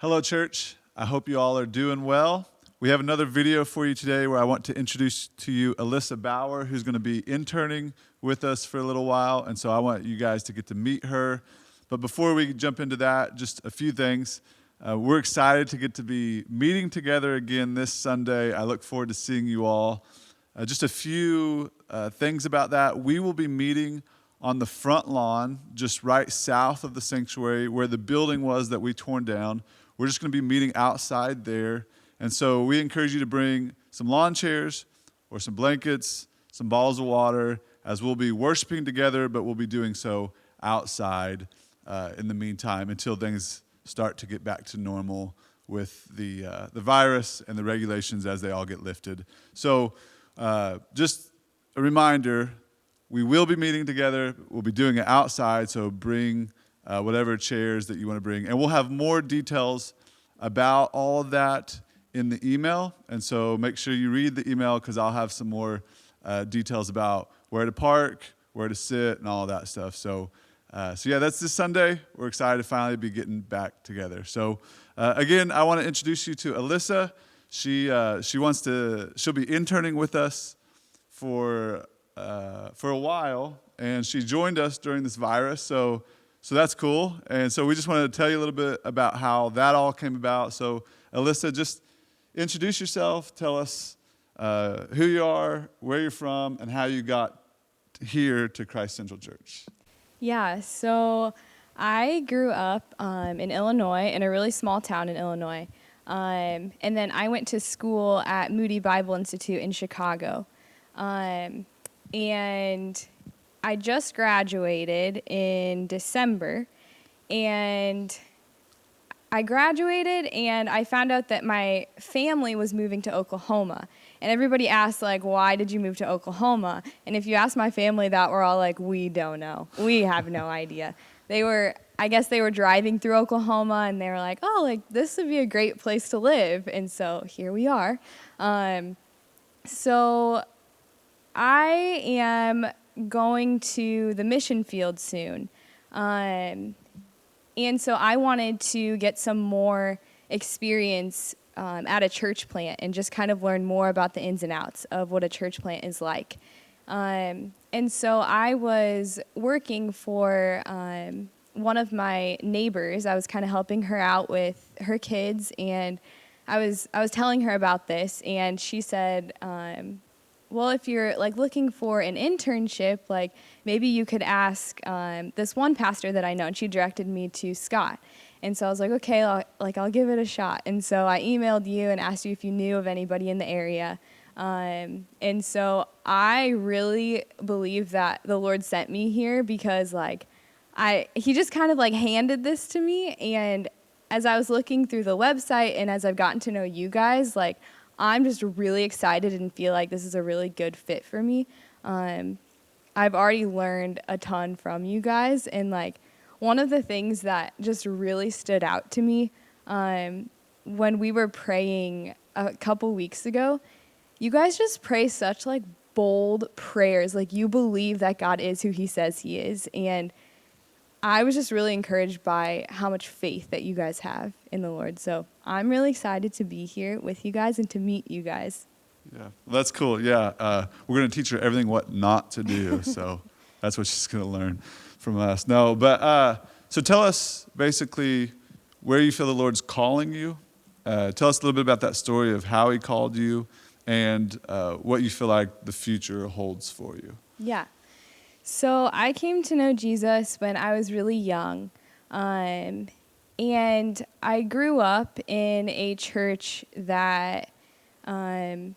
Hello, church. I hope you all are doing well. We have another video for you today where I want to introduce to you Alissa Bauer, who's going to be interning with us for a little while. And so I want you guys to get to meet her. But before we jump into that, just a few things. We're excited to get to be meeting together again this Sunday. I look forward to seeing you all. Just a few things about that. We will be meeting on the front lawn, just right south of the sanctuary where the building was that we torn down. We're just going to be meeting outside there. And so we encourage you to bring some lawn chairs or some blankets, some bottles of water, as we'll be worshiping together, but we'll be doing so outside in the meantime until things start to get back to normal with the virus and the regulations as they all get lifted. So just a reminder, we will be meeting together. We'll be doing it outside, so bring whatever chairs that you want to bring. And we'll have more details about all of that in the email. And so make sure you read the email because I'll have some more details about where to park, where to sit, and all of that stuff. So yeah, that's this Sunday. We're excited to finally be getting back together. So again, I want to introduce you to Alissa. She'll be interning with us for a while, and she joined us during this virus. So that's cool. And so we just wanted to tell you a little bit about how that all came about. So Alissa, just introduce yourself. Tell us who you are, where you're from, and how you got here to Christ Central Church. Yeah, so I grew up in Illinois, in a really small town in Illinois. And then I went to school at Moody Bible Institute in Chicago. And I just graduated in December, and I graduated and I found out that my family was moving to Oklahoma. And everybody asked, like, why did you move to Oklahoma? And if you ask my family that, we're all like, we don't know. We have no idea. I guess they were driving through Oklahoma and they were like, oh, like, this would be a great place to live. And so here we are. So I am going to the mission field soon. And so I wanted to get some more experience at a church plant and just kind of learn more about the ins and outs of what a church plant is like. And so I was working for one of my neighbors. I was kind of helping her out with her kids, and I was telling her about this, and she said, well, if you're like looking for an internship, like maybe you could ask this one pastor that I know, and she directed me to Scott. And so I was like, okay, I'll give it a shot. And so I emailed you and asked you if you knew of anybody in the area. And so I really believe that the Lord sent me here because he just kind of like handed this to me. And as I was looking through the website and as I've gotten to know you guys, like, I'm just really excited and feel like this is a really good fit for me. I've already learned a ton from you guys, and like one of the things that just really stood out to me when we were praying a couple weeks ago, you guys just pray such like bold prayers, like you believe that God is who he says he is, and I was just really encouraged by how much faith that you guys have in the Lord. So I'm really excited to be here with you guys and to meet you guys. Yeah, well, that's cool. Yeah, we're going to teach her everything what not to do. So that's what she's going to learn from us. No, but so tell us basically where you feel the Lord's calling you. Tell us a little bit about that story of how he called you and what you feel like the future holds for you. Yeah. So I came to know Jesus when I was really young, and I grew up in a church that I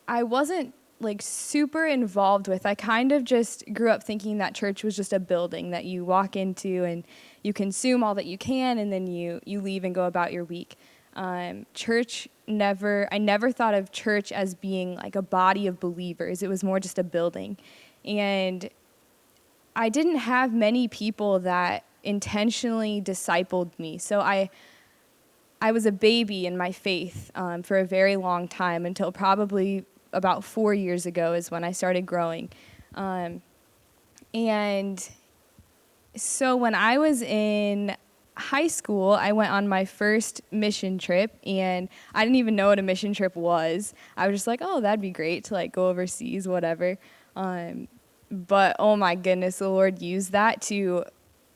wasn't like super involved with. I kind of just grew up thinking that church was just a building that you walk into and you consume all that you can, and then you leave and go about your week. I never thought of church as being like a body of believers. It was more just a building. And I didn't have many people that intentionally discipled me. So I was a baby in my faith for a very long time, until probably about 4 years ago is when I started growing. And so when I was in high school, I went on my first mission trip, and I didn't even know what a mission trip was. I was just like, oh, that'd be great to like go overseas, whatever. But oh my goodness, the Lord used that to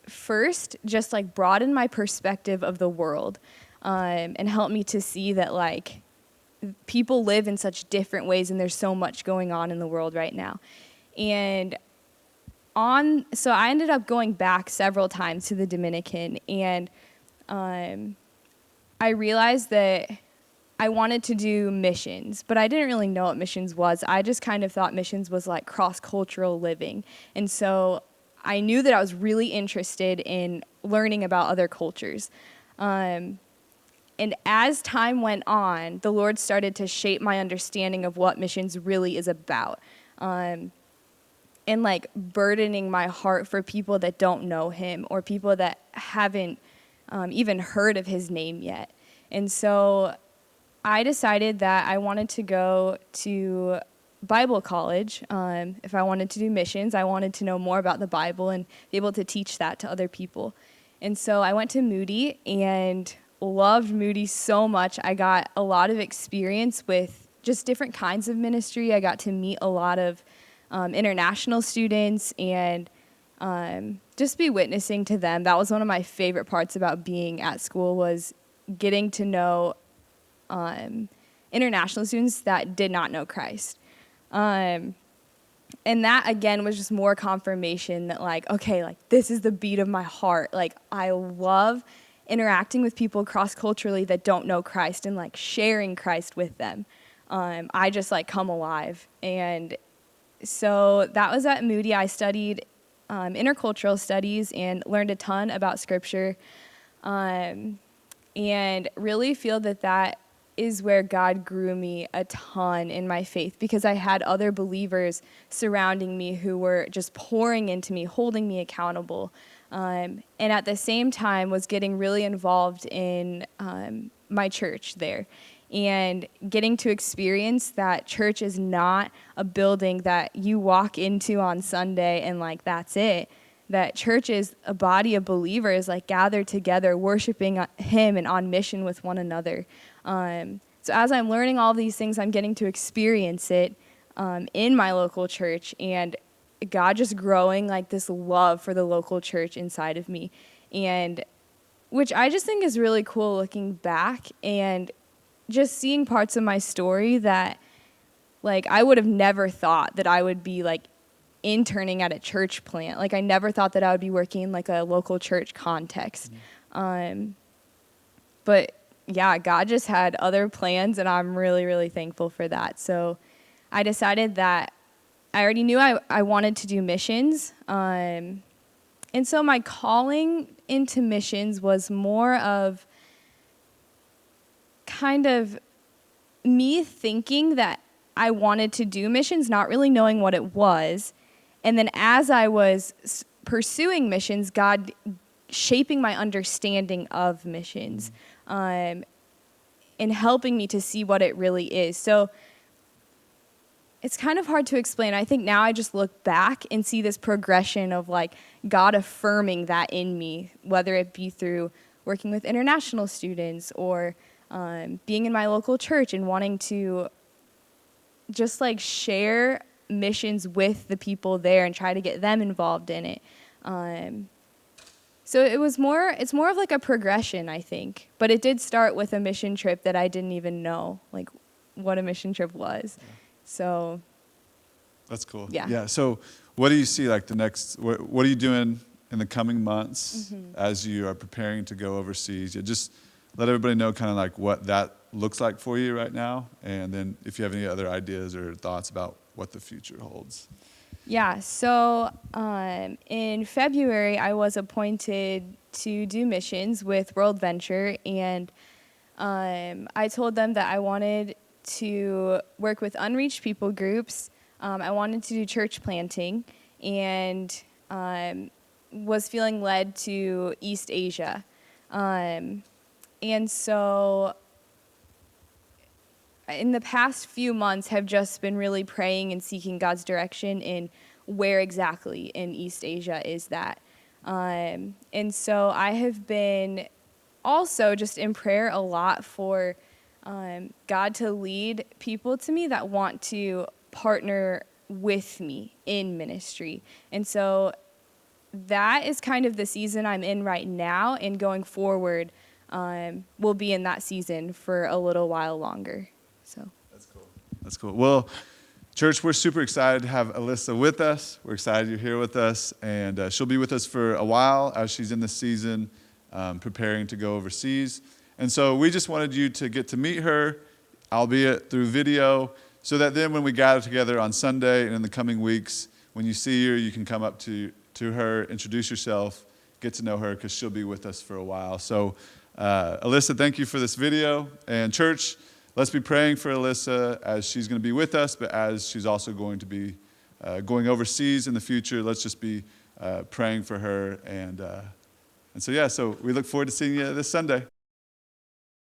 first just like broaden my perspective of the world, and help me to see that like people live in such different ways, and there's so much going on in the world right now. And so I ended up going back several times to the Dominican, and I realized that I wanted to do missions, but I didn't really know what missions was. I just kind of thought missions was like cross-cultural living. And so I knew that I was really interested in learning about other cultures. And as time went on, the Lord started to shape my understanding of what missions really is about. And like burdening my heart for people that don't know him, or people that haven't even heard of his name yet. And so I decided that I wanted to go to Bible college. If I wanted to do missions, I wanted to know more about the Bible and be able to teach that to other people. And so I went to Moody and loved Moody so much. I got a lot of experience with just different kinds of ministry. I got to meet a lot of international students and just be witnessing to them. That was one of my favorite parts about being at school, was getting to know international students that did not know Christ. And that, again, was just more confirmation that, like, okay, like, this is the beat of my heart. Like, I love interacting with people cross-culturally that don't know Christ and, like, sharing Christ with them. I just, like, come alive. And so that was at Moody. I studied intercultural studies and learned a ton about Scripture, and really feel that that is where God grew me a ton in my faith, because I had other believers surrounding me who were just pouring into me, holding me accountable, and at the same time was getting really involved in my church there. And getting to experience that church is not a building that you walk into on Sunday and, like, that's it. That church is a body of believers, like, gathered together, worshiping him and on mission with one another. So as I'm learning all these things, I'm getting to experience it in my local church, and God just growing, like, this love for the local church inside of me. And which I just think is really cool looking back and just seeing parts of my story that, like, I would have never thought that I would be, like, interning at a church plant. Like, I never thought that I would be working in, like, a local church context. But, yeah, God just had other plans, and I'm really, really thankful for that. So I decided that I already knew I wanted to do missions. And so my calling into missions was more of kind of me thinking that I wanted to do missions, not really knowing what it was. And then as I was pursuing missions, God shaping my understanding of missions, and helping me to see what it really is. So it's kind of hard to explain. I think now I just look back and see this progression of, like, God affirming that in me, whether it be through working with international students or being in my local church and wanting to just, like, share missions with the people there and try to get them involved in it. So it's more of like a progression, I think. But it did start with a mission trip that I didn't even know, like, what a mission trip was. Yeah. So that's cool. Yeah. Yeah. So what do you see, like, the next, what are you doing in the coming months as you are preparing to go overseas? Yeah, just let everybody know kind of like what that looks like for you right now, and then if you have any other ideas or thoughts about what the future holds. Yeah, so in February, I was appointed to do missions with World Venture, and I told them that I wanted to work with unreached people groups. I wanted to do church planting, and was feeling led to East Asia. And so in the past few months have just been really praying and seeking God's direction in where exactly in East Asia is that. And so I have been also just in prayer a lot for God to lead people to me that want to partner with me in ministry. And so that is kind of the season I'm in right now, and going forward, we'll be in that season for a little while longer. So That's cool. That's cool. Well, church, we're super excited to have Alissa with us. We're excited you're here with us, and she'll be with us for a while as she's in this season, preparing to go overseas. And so we just wanted you to get to meet her, albeit through video, so that then when we gather together on Sunday and in the coming weeks, when you see her, you can come up to her, introduce yourself, get to know her, because she'll be with us for a while. So, Alissa, thank you for this video. And church, let's be praying for Alissa as she's going to be with us, but as she's also going to be going overseas in the future. Let's just be praying for her. And so we look forward to seeing you this Sunday.